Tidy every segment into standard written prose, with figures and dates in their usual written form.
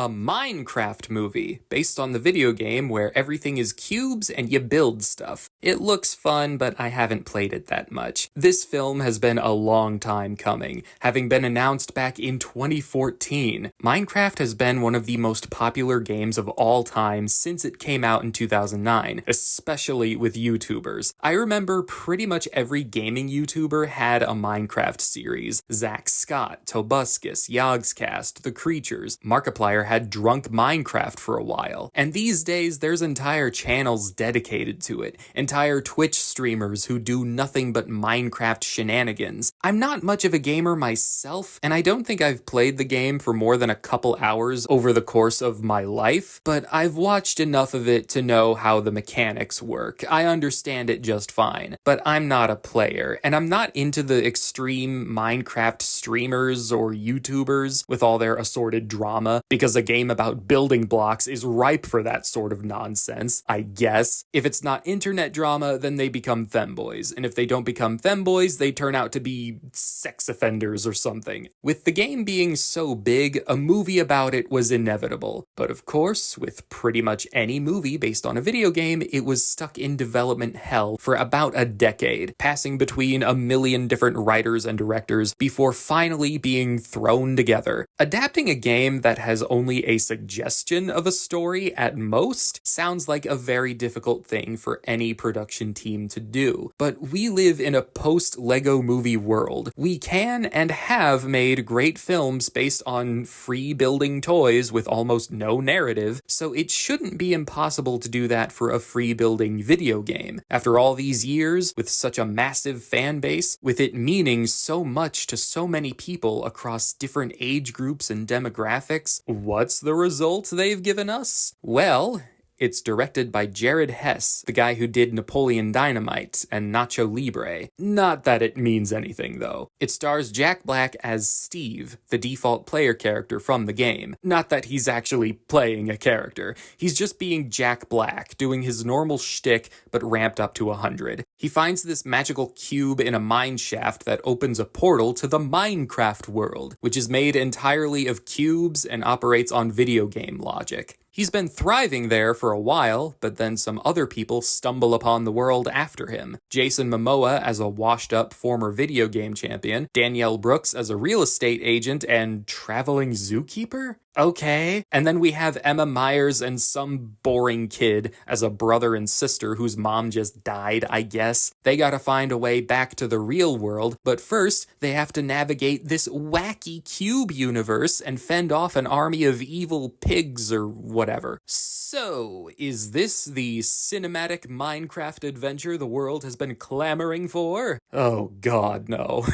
a Minecraft movie based on the video game where everything is cubes and you build stuff. It looks fun, but I haven't played it that much. This film has been a long time coming, having been announced back in 2014. Minecraft has been one of the most popular games of all time since it came out in 2009, especially with YouTubers. I remember pretty much every gaming YouTuber had a Minecraft series. Zach Scott, Tobuscus, Yogscast, The Creatures. Markiplier had Drunk Minecraft for a while. And these days, there's entire channels dedicated to it. Entire Twitch streamers who do nothing but Minecraft shenanigans. I'm not much of a gamer myself, and I don't think I've played the game for more than a couple hours over the course of my life, but I've watched enough of it to know how the mechanics work. I understand it just fine, but I'm not a player, and I'm not into the extreme Minecraft streamers or YouTubers with all their assorted drama, because a game about building blocks is ripe for that sort of nonsense, I guess. If it's not internet drama, then they become femboys, and if they don't become femboys, they turn out to be sex offenders or something. With the game being so big, a movie about it was inevitable. But of course, with pretty much any movie based on a video game, it was stuck in development hell for about a decade, passing between a million different writers and directors before finally being thrown together. Adapting a game that has only a suggestion of a story at most sounds like a very difficult thing for any production team to do. But we live in a post-Lego movie world. We can and have made great films based on free building toys with almost no narrative, so it shouldn't be impossible to do that for a free building video game. After all these years, with such a massive fan base, with it meaning so much to so many people across different age groups and demographics, what's the result they've given us? Well, it's directed by Jared Hess, the guy who did Napoleon Dynamite and Nacho Libre. Not that it means anything, though. It stars Jack Black as Steve, the default player character from the game. Not that he's actually playing a character. He's just being Jack Black, doing his normal shtick, but ramped up to 100. He finds this magical cube in a mine shaft that opens a portal to the Minecraft world, which is made entirely of cubes and operates on video game logic. He's been thriving there for a while, but then some other people stumble upon the world after him. Jason Momoa as a washed-up former video game champion, Danielle Brooks as a real estate agent and traveling zookeeper? Okay. And then we have Emma Myers and some boring kid as a brother and sister whose mom just died, I guess. They gotta find a way back to the real world, but first they have to navigate this wacky cube universe and fend off an army of evil pigs or whatever. So, is this the cinematic Minecraft adventure the world has been clamoring for? Oh god, no.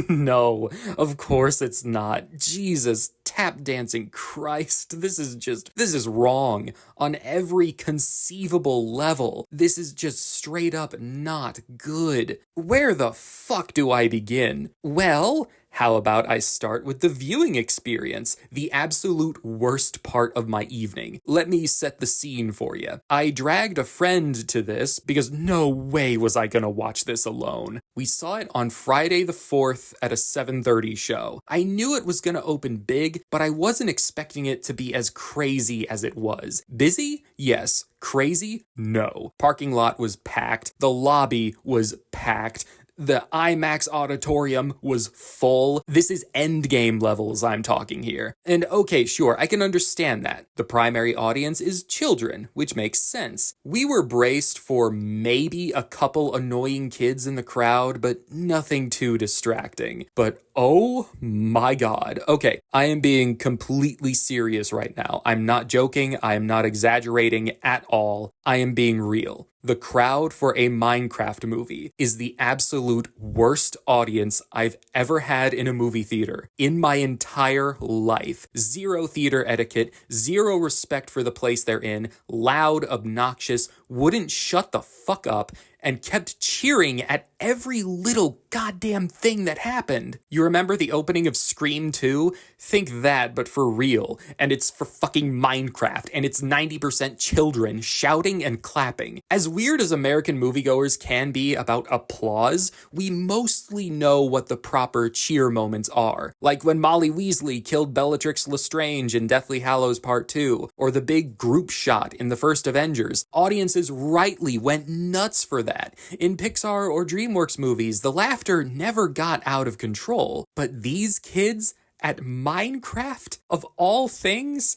No, of course it's not. Jesus, tap dancing Christ, this is wrong on every conceivable level. This is just straight up not good. Where the fuck do I begin? Well, how about I start with the viewing experience, the absolute worst part of my evening. Let me set the scene for you. I dragged a friend to this because no way was I gonna watch this alone. We saw it on Friday the 4th at a 7:30 show. I knew it was gonna open big, but I wasn't expecting it to be as crazy as it was. Busy? Yes. Crazy? No. Parking lot was packed. The lobby was packed. The IMAX auditorium was full. This is endgame levels I'm talking here. And okay, sure, I can understand that. The primary audience is children, which makes sense. We were braced for maybe a couple annoying kids in the crowd, but nothing too distracting. But oh my god. Okay, I am being completely serious right now. I'm not joking. I am not exaggerating at all. I am being real. The crowd for a Minecraft movie is the absolute worst audience I've ever had in a movie theater in my entire life. Zero theater etiquette, zero respect for the place they're in, loud, obnoxious, wouldn't shut the fuck up, and kept cheering at every little goddamn thing that happened. You remember the opening of Scream 2? Think that, but for real. And it's for fucking Minecraft, and it's 90% children shouting and clapping. As weird as American moviegoers can be about applause, we mostly know what the proper cheer moments are. Like when Molly Weasley killed Bellatrix Lestrange in Deathly Hallows Part 2, or the big group shot in the first Avengers. Audiences rightly went nuts for that. In Pixar or DreamWorks movies, the laughter never got out of control. But these kids at Minecraft, of all things,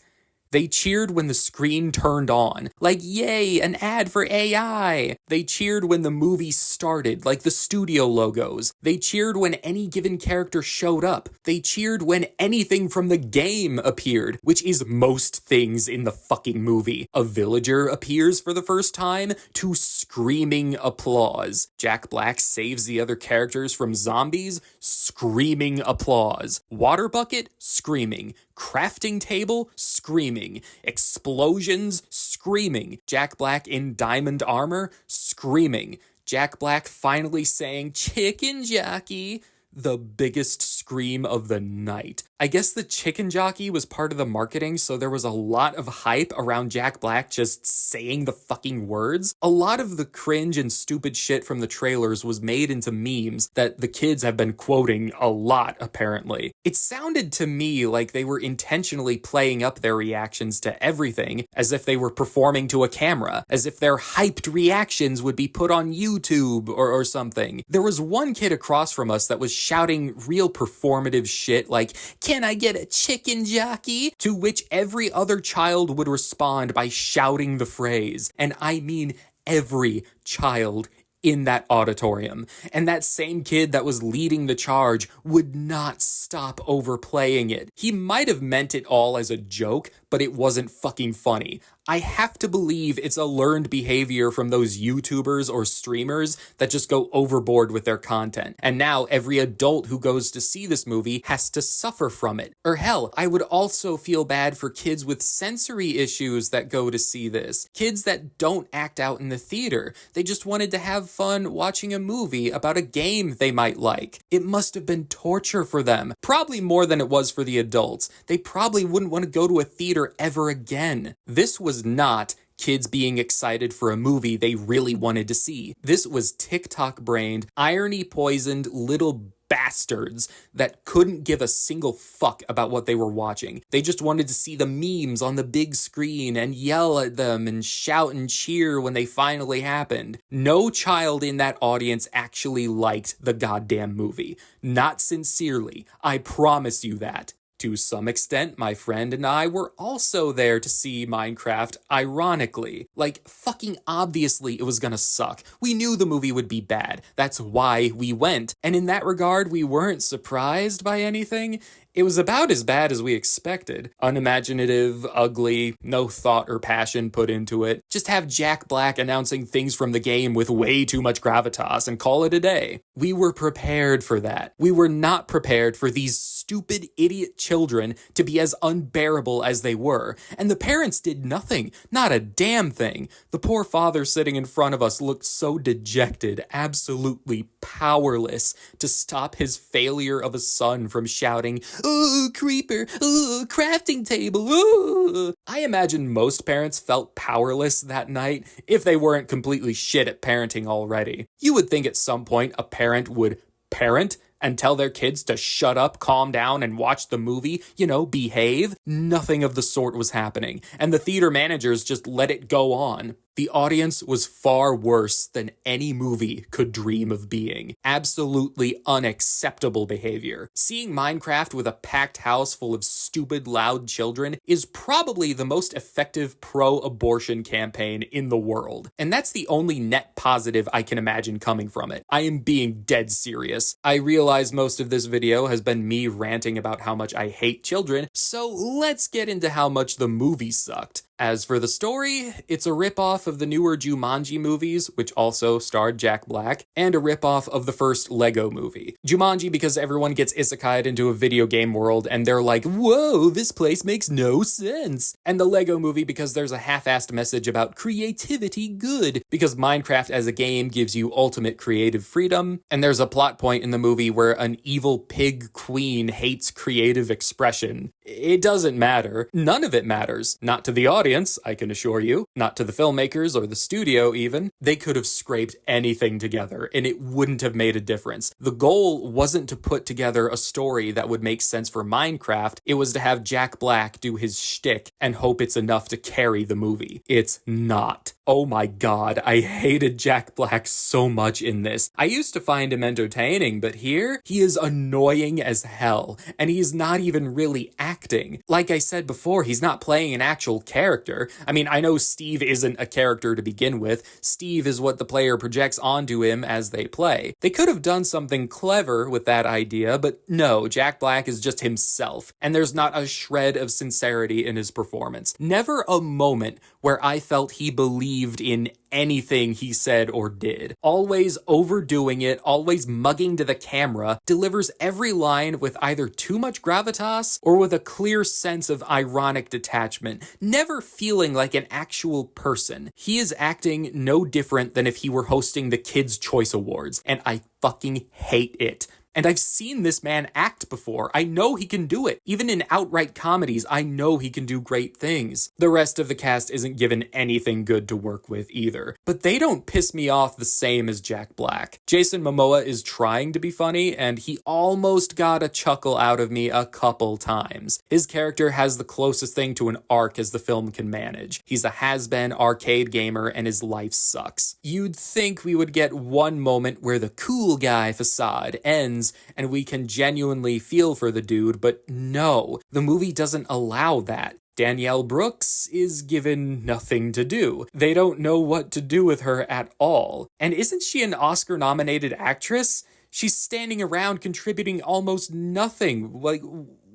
they cheered when the screen turned on, like yay, an ad for AI. They cheered when the movie started, like the studio logos. They cheered when any given character showed up. They cheered when anything from the game appeared, which is most things in the fucking movie. A villager appears for the first time to screaming applause. Jack Black saves the other characters from zombies, screaming applause. Water bucket, screaming. Crafting table, screaming. Explosions, screaming. Jack Black in diamond armor, screaming. Jack Black finally saying chicken jockey, the biggest scream of the night. I guess the chicken jockey was part of the marketing, so there was a lot of hype around Jack Black just saying the fucking words. A lot of the cringe and stupid shit from the trailers was made into memes that the kids have been quoting a lot, apparently. It sounded to me like they were intentionally playing up their reactions to everything as if they were performing to a camera, as if their hyped reactions would be put on YouTube or something. There was one kid across from us that was shouting real performative shit like, "Can I get a chicken jockey?" To which every other child would respond by shouting the phrase. And I mean every child in that auditorium. And that same kid that was leading the charge would not stop overplaying it. He might have meant it all as a joke, but it wasn't fucking funny. I have to believe it's a learned behavior from those YouTubers or streamers that just go overboard with their content. And now every adult who goes to see this movie has to suffer from it. Or hell, I would also feel bad for kids with sensory issues that go to see this. Kids that don't act out in the theater. They just wanted to have fun watching a movie about a game they might like. It must have been torture for them. Probably more than it was for the adults. They probably wouldn't want to go to a theater ever again. This was not kids being excited for a movie they really wanted to see. This was TikTok-brained, irony-poisoned little bastards that couldn't give a single fuck about what they were watching. They just wanted to see the memes on the big screen and yell at them and shout and cheer when they finally happened. No child in that audience actually liked the goddamn movie. Not sincerely. I promise you that. To some extent, my friend and I were also there to see Minecraft, ironically. Like, fucking obviously it was gonna suck. We knew the movie would be bad. That's why we went. And in that regard, we weren't surprised by anything. It was about as bad as we expected. Unimaginative, ugly, no thought or passion put into it. Just have Jack Black announcing things from the game with way too much gravitas and call it a day. We were prepared for that. We were not prepared for these stupid idiot children to be as unbearable as they were. And the parents did nothing. Not a damn thing. The poor father sitting in front of us looked so dejected, absolutely powerless to stop his failure of a son from shouting, "Oh, creeper! Oh, crafting table! Oh!" I imagine most parents felt powerless that night if they weren't completely shit at parenting already. You would think at some point a parent would parent and tell their kids to shut up, calm down, and watch the movie, behave. Nothing of the sort was happening, and the theater managers just let it go on. The audience was far worse than any movie could dream of being. Absolutely unacceptable behavior. Seeing Minecraft with a packed house full of stupid, loud children is probably the most effective pro-abortion campaign in the world. And that's the only net positive I can imagine coming from it. I am being dead serious. I realize most of this video has been me ranting about how much I hate children, so let's get into how much the movie sucked. As for the story, it's a ripoff of the newer Jumanji movies, which also starred Jack Black, and a ripoff of the first Lego movie. Jumanji because everyone gets isekai'd into a video game world and they're like, whoa, this place makes no sense. And the Lego movie because there's a half-assed message about creativity good, because Minecraft as a game gives you ultimate creative freedom, and there's a plot point in the movie where an evil pig queen hates creative expression. It doesn't matter. None of it matters. Not to the audience, I can assure you. Not to the filmmakers or the studio even. They could have scraped anything together and it wouldn't have made a difference. The goal wasn't to put together a story that would make sense for Minecraft. It was to have Jack Black do his shtick and hope it's enough to carry the movie. It's not. Oh my god, I hated Jack Black so much in this. I used to find him entertaining, but here, he is annoying as hell, and he's not even really acting. Like I said before, he's not playing an actual character. I mean, I know Steve isn't a character to begin with. Steve is what the player projects onto him as they play. They could have done something clever with that idea, but no, Jack Black is just himself, and there's not a shred of sincerity in his performance. Never a moment where I felt he believed in anything he said or did. Always overdoing it, always mugging to the camera, delivers every line with either too much gravitas or with a clear sense of ironic detachment, never feeling like an actual person. He is acting no different than if he were hosting the Kids' Choice Awards, and I fucking hate it. And I've seen this man act before. I know he can do it. Even in outright comedies, I know he can do great things. The rest of the cast isn't given anything good to work with either. But they don't piss me off the same as Jack Black. Jason Momoa is trying to be funny, and he almost got a chuckle out of me a couple times. His character has the closest thing to an arc as the film can manage. He's a has-been arcade gamer, and his life sucks. You'd think we would get one moment where the cool guy facade ends and we can genuinely feel for the dude, but no, the movie doesn't allow that. Danielle Brooks is given nothing to do. They don't know what to do with her at all. And isn't she an Oscar-nominated actress? She's standing around contributing almost nothing. Like,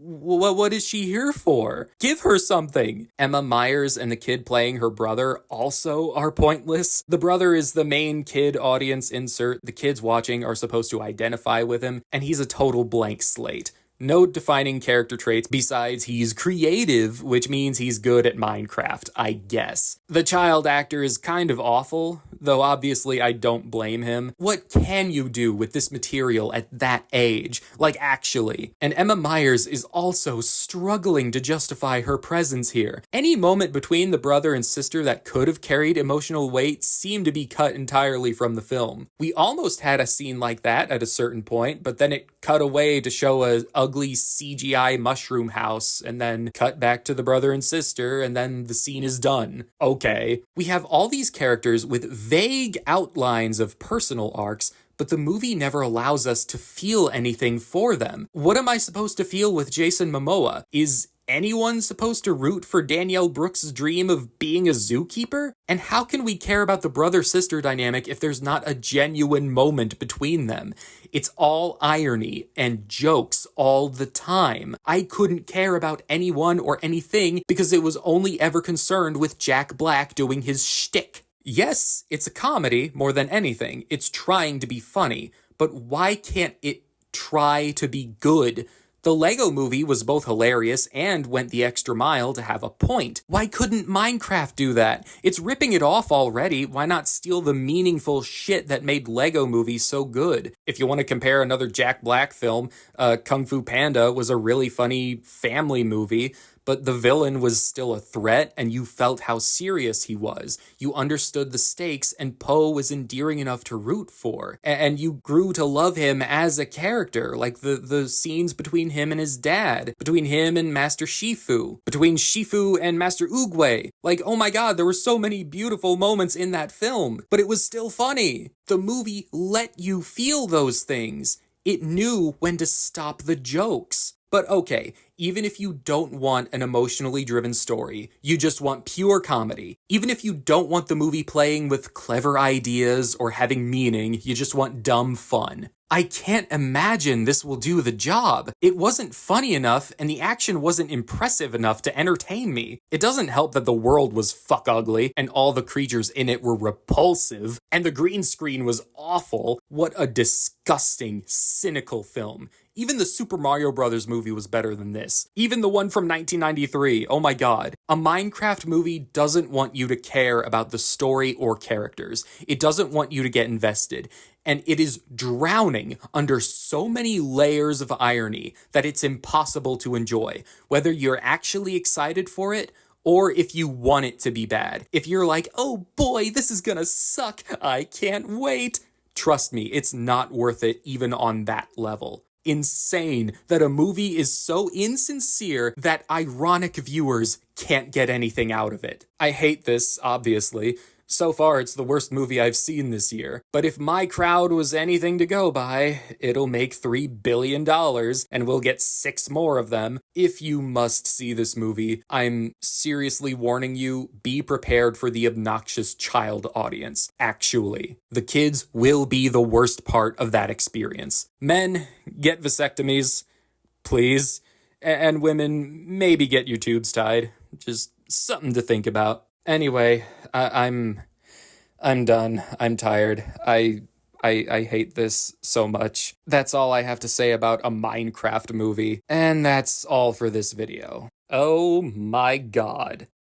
what is she here for? Give her something. Emma Myers and the kid playing her brother also are pointless. The brother is the main kid audience insert. The kids watching are supposed to identify with him, and he's a total blank slate. No defining character traits besides he's creative, which means he's good at Minecraft, I guess. The child actor is kind of awful, though obviously I don't blame him. What can you do with this material at that age? Like, actually. And Emma Myers is also struggling to justify her presence here. Any moment between the brother and sister that could have carried emotional weight seemed to be cut entirely from the film. We almost had a scene like that at a certain point, but then it cut away to show a ugly CGI mushroom house, and then cut back to the brother and sister, and then the scene is done. Okay. We have all these characters with vague outlines of personal arcs, but the movie never allows us to feel anything for them. What am I supposed to feel with Jason Momoa? Is anyone supposed to root for Danielle Brooks' dream of being a zookeeper? And how can we care about the brother-sister dynamic if there's not a genuine moment between them? It's all irony and jokes all the time. I couldn't care about anyone or anything because it was only ever concerned with Jack Black doing his shtick. Yes, it's a comedy more than anything. It's trying to be funny, but why can't it try to be good? The Lego movie was both hilarious and went the extra mile to have a point. Why couldn't Minecraft do that? It's ripping it off already. Why not steal the meaningful shit that made Lego movies so good? If you want to compare another Jack Black film, Kung Fu Panda was a really funny family movie, but the villain was still a threat, and you felt how serious he was. You understood the stakes, and Po was endearing enough to root for. And you grew to love him as a character, like the scenes between him and his dad, between him and Master Shifu, between Shifu and Master Oogway. Like, oh my god, there were so many beautiful moments in that film, but it was still funny. The movie let you feel those things. It knew when to stop the jokes. But okay, even if you don't want an emotionally driven story, you just want pure comedy. Even if you don't want the movie playing with clever ideas or having meaning, you just want dumb fun. I can't imagine this will do the job. It wasn't funny enough, and the action wasn't impressive enough to entertain me. It doesn't help that the world was fuck ugly, and all the creatures in it were repulsive, and the green screen was awful. What a disgusting, cynical film. Even the Super Mario Bros. Movie was better than this. Even the one from 1993, oh my god. A Minecraft movie doesn't want you to care about the story or characters. It doesn't want you to get invested. And it is drowning under so many layers of irony that it's impossible to enjoy, whether you're actually excited for it or if you want it to be bad. If you're like, oh boy, this is gonna suck, I can't wait. Trust me, it's not worth it even on that level. Insane that a movie is so insincere that ironic viewers can't get anything out of it. I hate this, obviously. So far, it's the worst movie I've seen this year. But if My Crowd was anything to go by, it'll make $3 billion, and we'll get 6 more of them. If you must see this movie, I'm seriously warning you, be prepared for the obnoxious child audience. Actually, the kids will be the worst part of that experience. Men, get vasectomies, please. And women, maybe get your tubes tied. Just something to think about. Anyway, I'm done. I'm tired. I hate this so much. That's all I have to say about a Minecraft movie. And that's all for this video. Oh my god.